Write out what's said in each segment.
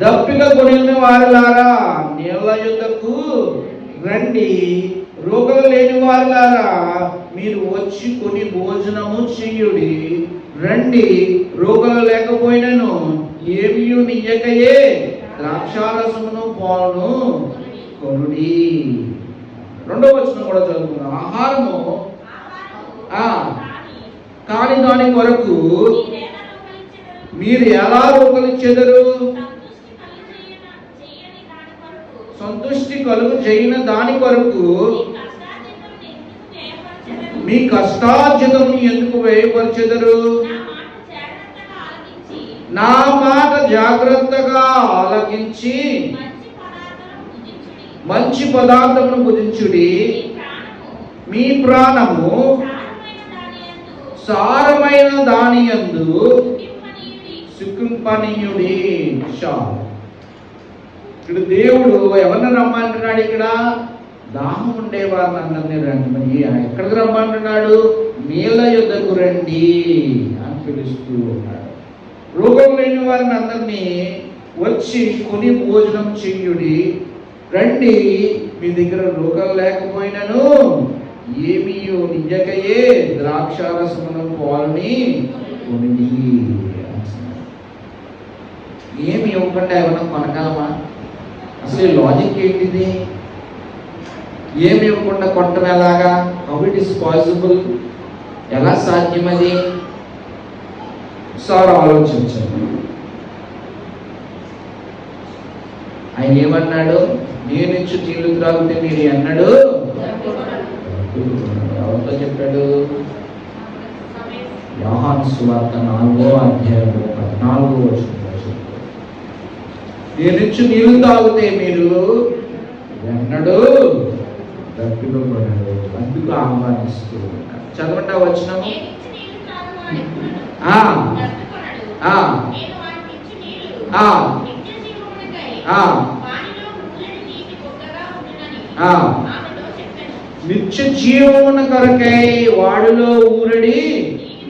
దప్పిక కొనిన వారిలారా నీళ్ళ యుద్ధకు రండి, రోగులు లేని వారిలారా మీరు వచ్చి కొని భోజనము చెయ్యుడి. రండి, రోగులు లేకపోయినను ఏమీ నియ్యకయే ద్రాక్షారసమును పాలును కొనుడి. 2వ వచనం కూడా చదువుకుందాం. ఆహారము కాని దాని కొరకు మీరు ఎలా రోగులిచ్చెదరు? సంతుష్టి కలుగు చేయని దాని కొరకు మీ కష్టార్జితం ఎందుకు వ్యయపరచెదరు? నా మాట జాగ్రత్తగా ఆలకించి మంచి పదార్థమును భుజించుడి. మీ ప్రాణము సారమైన దాని యందు సుఖింపనీయుడి. ఇక్కడ దేవుడు ఎవరిని రమ్మంటున్నాడు? ఇక్కడ దాహం ఉండేవారిని అందరినీ రండి. మరి ఎక్కడికి రమ్మంటున్నాడు? నీళ్ళ యుద్ధకు రండి అని పిలుస్తూ ఉన్నాడు. రోగం లేని వారిని అందరినీ వచ్చి కొని భోజనం చెయ్యుడి. రండి, మీ దగ్గర రోగాలు లేకపోయినను ఏమీ నిజకయే ద్రాక్షారసమును పాలుని కొనిడి. ఏమి ఇవ్వకుండా ఏమన్నా కొనగలమా? అసలు లాజిక్ ఏంటిది? ఏమి ఇవ్వకుండా కొట్టడం ఎలాగా? How it is possible? ఎలా సాధ్యం అది? సార్ ఆలోచించండి. ఆయన ఏమన్నాడు? నేను ఇచ్చి నీళ్లు త్రాగితే మీరు అన్నాడు. ఎవరితో చెప్పాడు? యోహాను సువార్త 4వ అధ్యాయం 14వ వచనం. నేను ఇచ్చి నీళ్లు తాగితే మీరు అన్నాడు దప్పికపడడు. అందుకు ఆహ్వానిస్తూ ఉంటాడు. చదవండి ఆ వచనము. నిత్య జీవమున కొరకై వాడిలో ఊరడి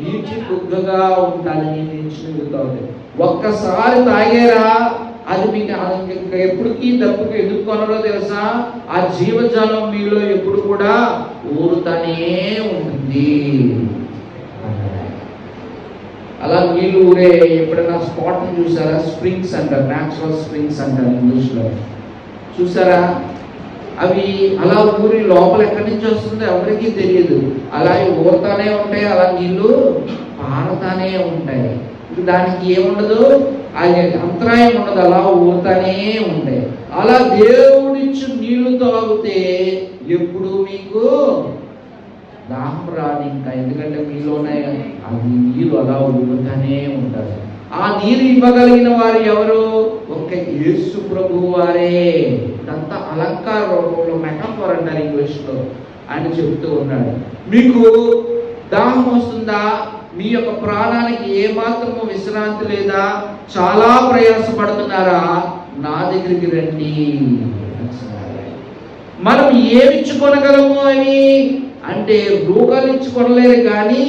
నీటి బుగ్గగా ఉండాలని నిలిచిపోతుంది. ఒక్కసారి తాగేరా, అది మీకు ఎప్పటికీ దప్పుకు ఎందుకు కొనరో తెలుసా? ఆ జీవజలం మీలో ఎప్పుడు కూడా ఊరుతానే ఉంటుంది. అలా నీళ్ళు ఊరే ఎప్పుడైనా స్పాట్ చూసారా? స్ప్రింగ్స్ అంటారు, న్యాచురల్ స్ప్రింగ్స్ అంటారు ఇంగ్లీష్లో. చూసారా? అవి అలా ఊరి లోపల ఎక్కడి నుంచి వస్తుందో ఎవరికీ తెలియదు. అలా ఊరుతానే ఉంటాయి, అలా నీళ్ళు పారుతానే ఉంటాయి. దానికి ఏముండదు, అది అంతరాయం ఉండదు, అలా ఊరుతానే ఉంటాయి. అలా దేవుడిచ్చి నీళ్లు తాగితే ఎప్పుడు మీకు దాహం రాదు ఇంకా. ఎందుకంటే మీలోనే అది నీరు అలా ఊరుతానే ఉంటారు. ఆ నీరు ఇవ్వగలిగిన వారు ఎవరు? ఒక్క యేసు ప్రభు వారే. ఇదంతా అలంకార రూపంలో, మెటాఫర్ అంటారు ఇంగ్లీష్లో. ఆయన చెప్తూ ఉన్నాడు, మీకు దాహం వస్తుందా? మీ యొక్క ప్రాణానికి ఏమాత్రము విశ్రాంతి లేదా? చాలా ప్రయాసపడుతున్నారా? నా దగ్గరికి రండి. మనం ఏమిచ్చుకొనగలము అని అంటే రోగాలు ఇచ్చుకొనలేరు, కానీ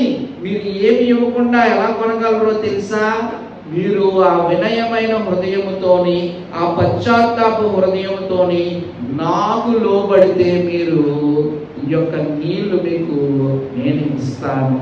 మీరు ఏమి ఇవ్వకుండా ఎలా కొనగలరో తెలుసా? మీరు ఆ వినయమైన హృదయముతోని, ఆ పశ్చాత్తాప హృదయముతోని నాకు లోబడితే మీరు ఈ యొక్క నీళ్లు మీకు నేను ఇస్తాను.